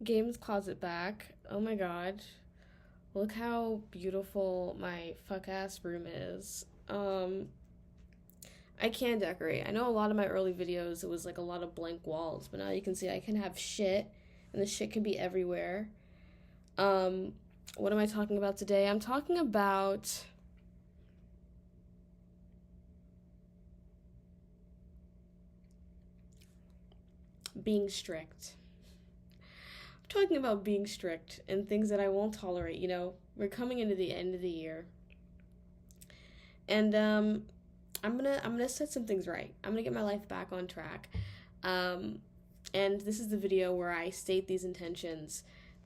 Games closet back. Oh my god. Look how beautiful my fuck ass room is. I can decorate. I know a lot of my early videos it was like a lot of blank walls, but now you can see I can have shit and the shit can be everywhere. Um what am I talking about today? I'm talking about being strict. I'm talking about being strict and things that I won't tolerate, We're coming into the end of the year. And I'm gonna set some things right. I'm gonna get my life back on track. Um, and this is the video where I state these intentions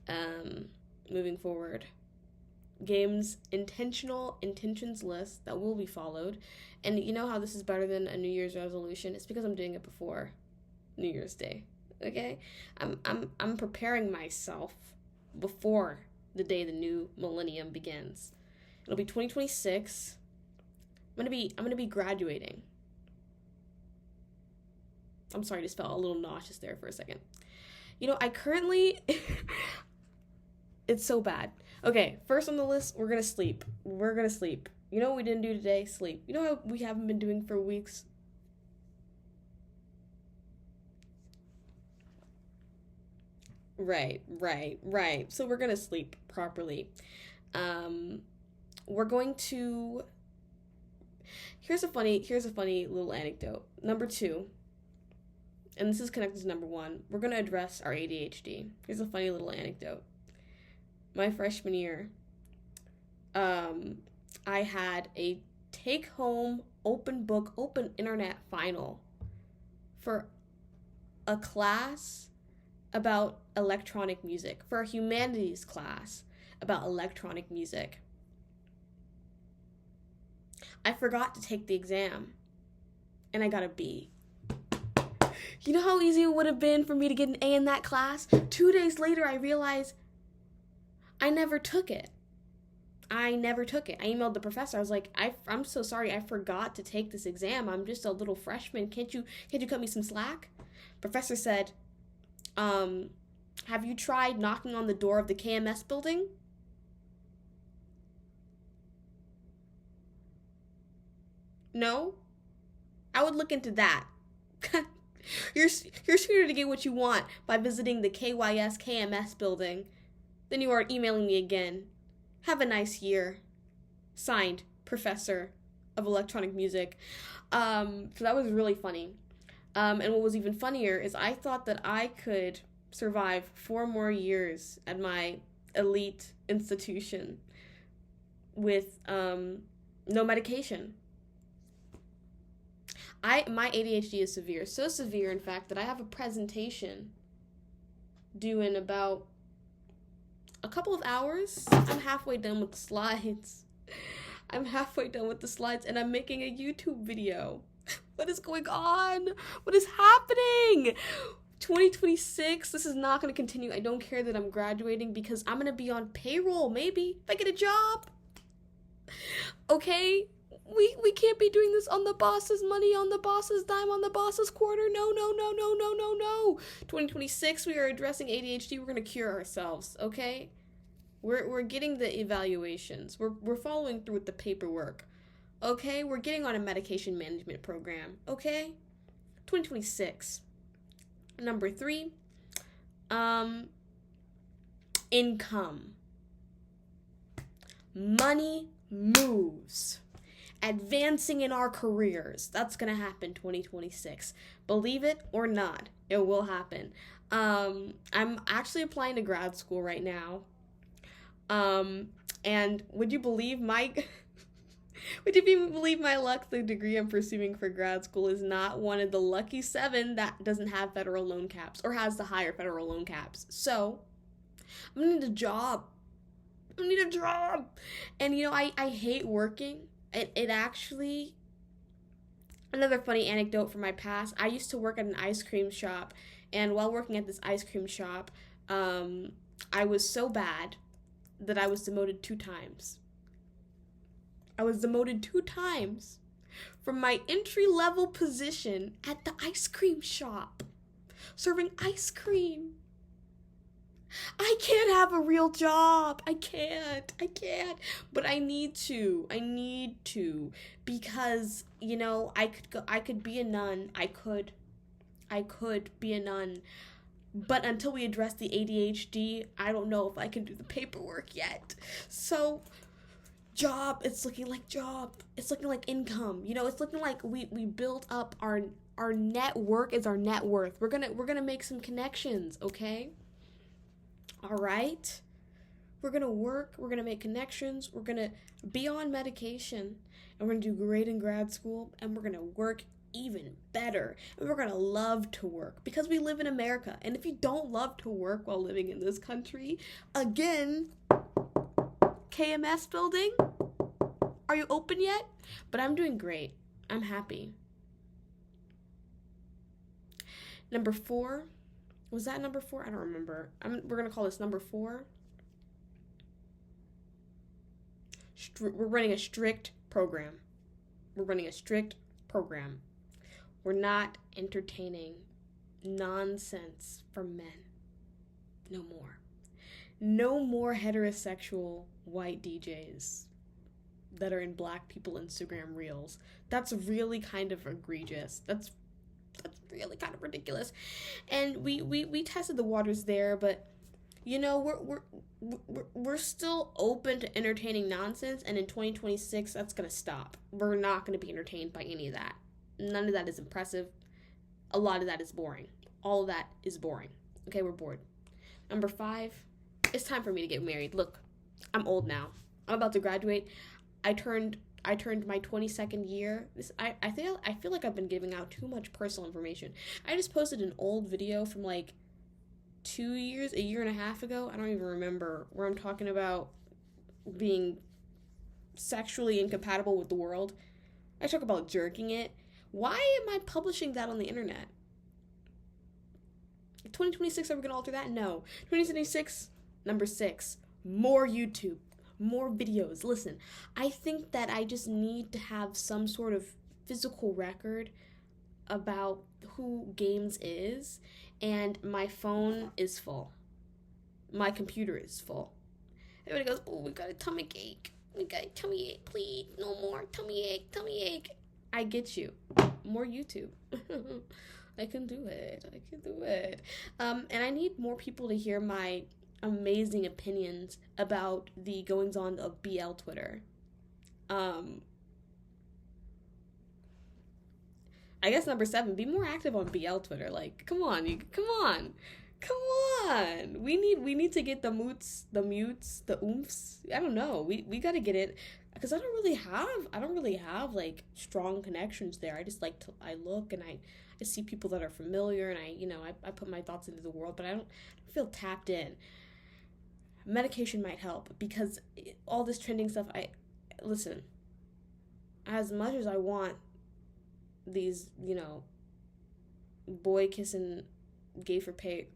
um, moving forward. Games intentional intentions list that will be followed. And you know how this is better than a New Year's resolution? It's because I'm doing it before New Year's Day. Okay? I'm preparing myself before the day the new millennium begins. It'll be 2026. I'm gonna be graduating. I'm sorry, just felt a little nauseous there for a second. I currently it's so bad. Okay, first on the list, we're gonna sleep. We're gonna sleep. You know what we didn't do today? Sleep. You know what we haven't been doing for weeks? Right. So we're gonna sleep properly. Um, we're going to. Here's a funny little anecdote. Number two, and this is connected to number one. We're gonna address our ADHD. Here's a funny little anecdote. My freshman year, um, I had a take-home open book, open internet final for a class about electronic music, for a humanities class about electronic music. I forgot to take the exam, and I got a B. You know how easy it would have been for me to get an A in that class? 2 days later, I realized I never took it. I emailed the professor. I was like, I'm so sorry. I forgot to take this exam. I'm just a little freshman. Can't you cut me some slack? Professor said, have you tried knocking on the door of the KMS building? No? I would look into that. you're sooner to get what you want by visiting the KYS KMS building than you are emailing me again. Have a nice year. Signed, Professor of Electronic Music. So that was really funny. And what was even funnier is I thought that I could survive 4 more years at my elite institution with no medication. My ADHD is severe. So severe, in fact, that I have a presentation due in about a couple of hours. I'm halfway done with the slides. And I'm making a YouTube video. What is going on? What is happening? 2026, this is not going to continue. I don't care that I'm graduating because I'm going to be on payroll, maybe, if I get a job. Okay? We can't be doing this on the boss's money, on the boss's dime, on the boss's quarter. No. 2026, we are addressing ADHD. We're going to cure ourselves, okay? We're getting the evaluations. We're following through with the paperwork. Okay? We're getting on a medication management program. Okay? 2026. Number 3, income. Money moves. Advancing in our careers. That's going to happen 2026. Believe it or not, it will happen. I'm actually applying to grad school right now. And would you believe my luck? The degree I'm pursuing for grad school is not one of the lucky 7 that doesn't have federal loan caps or has the higher federal loan caps. So I'm gonna need a job. And I hate working. It actually, another funny anecdote from my past, I used to work at an ice cream shop, and while working at this ice cream shop, I was so bad that I was demoted 2 times. From my entry-level position at the ice cream shop, serving ice cream. can't have a real job. I can't. But I need to. Because, you know, I could be a nun. I could be a nun. But until we address the ADHD, I don't know if I can do the paperwork yet. So, job, it's looking like job. It's looking like income. You know, it's looking like we build up our network is our net worth. We're gonna make some connections, okay? All right? We're gonna work, we're gonna make connections, we're gonna be on medication, and we're gonna do great in grad school, and we're gonna work even better, and we're gonna love to work because we live in America. And if you don't love to work while living in this country, again, KMS building, are you open yet? But I'm doing great. I'm happy. Number 4, was that number 4? I don't remember. We're gonna call this number 4. We're running a strict program. We're not entertaining nonsense from men. No more. No more heterosexual white DJs that are in black people Instagram reels. That's really kind of egregious. That's really kind of ridiculous. And we tested the waters there, but you know, we're still open to entertaining nonsense, and in 2026 that's going to stop. We're not going to be entertained by any of that. None of that is impressive. A lot of that is boring. All of that is boring. Okay, we're bored. Number 5, it's time for me to get married. Look, I'm old now. I'm about to graduate. I turned my 22nd year. I feel like I've been giving out too much personal information. I just posted an old video from like 2 years, a year and a half ago. I don't even remember, where I'm talking about being sexually incompatible with the world. I talk about jerking it. Why am I publishing that on the internet? 2026, are we going to alter that? No. 2026, number 6, more YouTube, more videos. Listen, I think that I just need to have some sort of physical record about who Games is, and my phone is full. My computer is full. Everybody goes, oh, we got a tummy ache. We got a tummy ache, please. No more tummy ache. I get you. More YouTube. I can do it. And I need more people to hear my amazing opinions about the goings-on of BL Twitter. I guess number 7, be more active on BL Twitter. Like, come on. We need to get the mutes, the oomphs. I don't know. We got to get it, because I don't really have like strong connections there. I look and I see people that are familiar, and I put my thoughts into the world, but I don't feel tapped in. Medication might help, because all this trending stuff, listen, as much as I want these, boy kissing, gay for pay,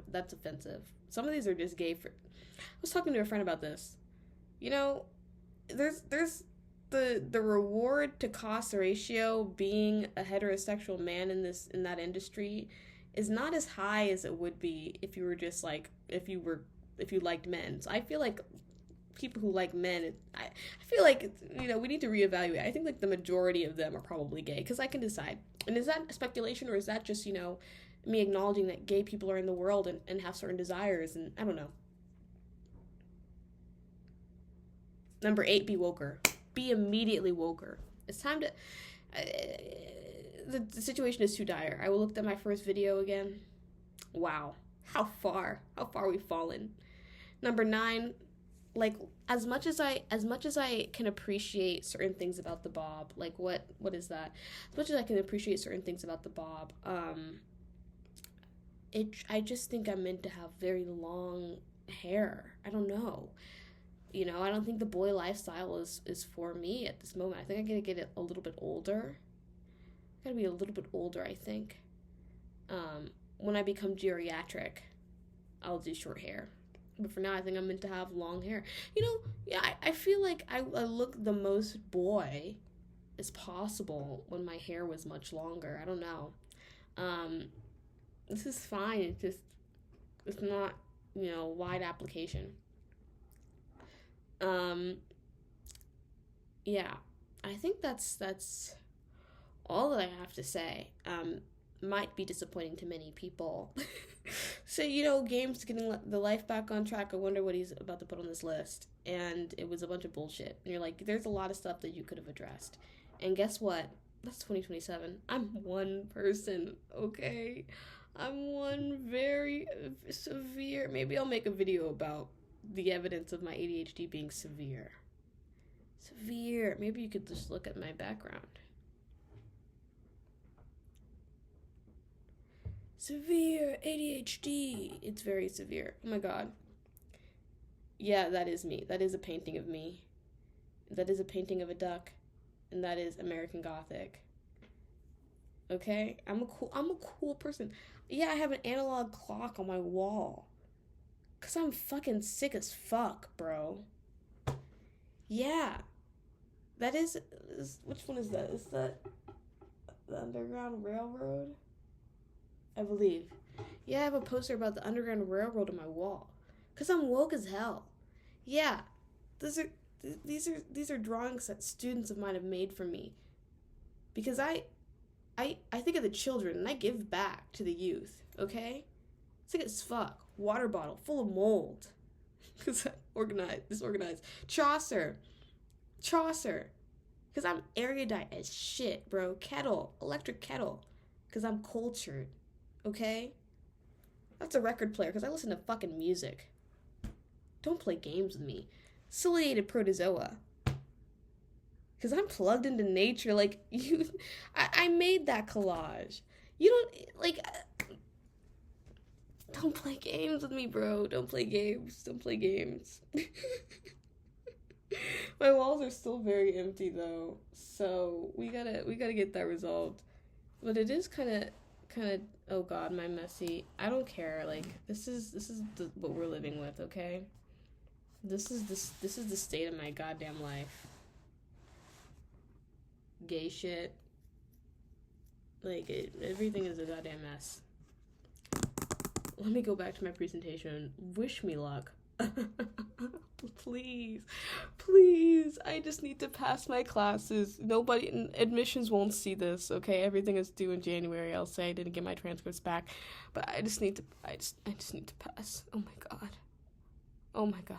that's offensive. Some of these are just gay for, I was talking to a friend about this. There's the reward to cost ratio being a heterosexual man in that industry is not as high as it would be if you were just like, if you liked men. So I feel like people who like men, I feel like, we need to reevaluate. I think like the majority of them are probably gay, because I can decide. And is that speculation, or is that just, me acknowledging that gay people are in the world and have certain desires, and I don't know. Number 8, be woker. Be immediately woker. It's time to... the situation is too dire. I looked at my first video again. Wow. How far we've fallen. Number 9, like, as much as I can appreciate certain things about the bob, like what is that? As much as I can appreciate certain things about the bob, I just think I'm meant to have very long hair. I don't know. I don't think the boy lifestyle is for me at this moment. I think I gotta get it a little bit older. I gotta be a little bit older, I think. When I become geriatric, I'll do short hair. But for now, I think I'm meant to have long hair. I feel like I look the most boy as possible when my hair was much longer. I don't know. This is fine. It's not wide application. Yeah, I think that's all that I have to say. Might be disappointing to many people. So, games getting the life back on track. I wonder what he's about to put on this list. And it was a bunch of bullshit. And you're like, there's a lot of stuff that you could have addressed. And guess what? That's 2027. I'm one person, okay? I'm one very severe. Maybe I'll make a video about the evidence of my ADHD being severe. Severe. Maybe you could just look at my background. Severe ADHD. It's very severe. Oh my god. Yeah, that is me. That is a painting of me. That is a painting of a duck. And that is American Gothic. Okay? I'm a cool person. Yeah, I have an analog clock on my wall. 'Cause I'm fucking sick as fuck, bro. Yeah. That is which one is that? Is that the Underground Railroad? I believe. Yeah, I have a poster about the Underground Railroad on my wall. 'Cause I'm woke as hell. Yeah. These are drawings that students of mine have made for me. Because I think of the children and I give back to the youth, okay? Sick as fuck. Water bottle full of mold. Because I'm disorganized. Chaucer. Because I'm erudite as shit, bro. Kettle. Electric kettle. Because I'm cultured. Okay? That's a record player because I listen to fucking music. Don't play games with me. Ciliated protozoa. Because I'm plugged into nature. Like, I made that collage. You don't, like, don't play games with me, bro. Don't play games. My walls are still very empty, though. So, we gotta get that resolved. But it is kind of, oh god, my messy. I don't care. Like, this is what we're living with, okay? This is the state of my goddamn life. Gay shit. Like, everything is a goddamn mess. Let me go back to my presentation. Wish me luck. Please. I just need to pass my classes. Nobody, admissions won't see this, okay? Everything is due in January. I'll say I didn't get my transcripts back, but I just need to pass. Oh my god.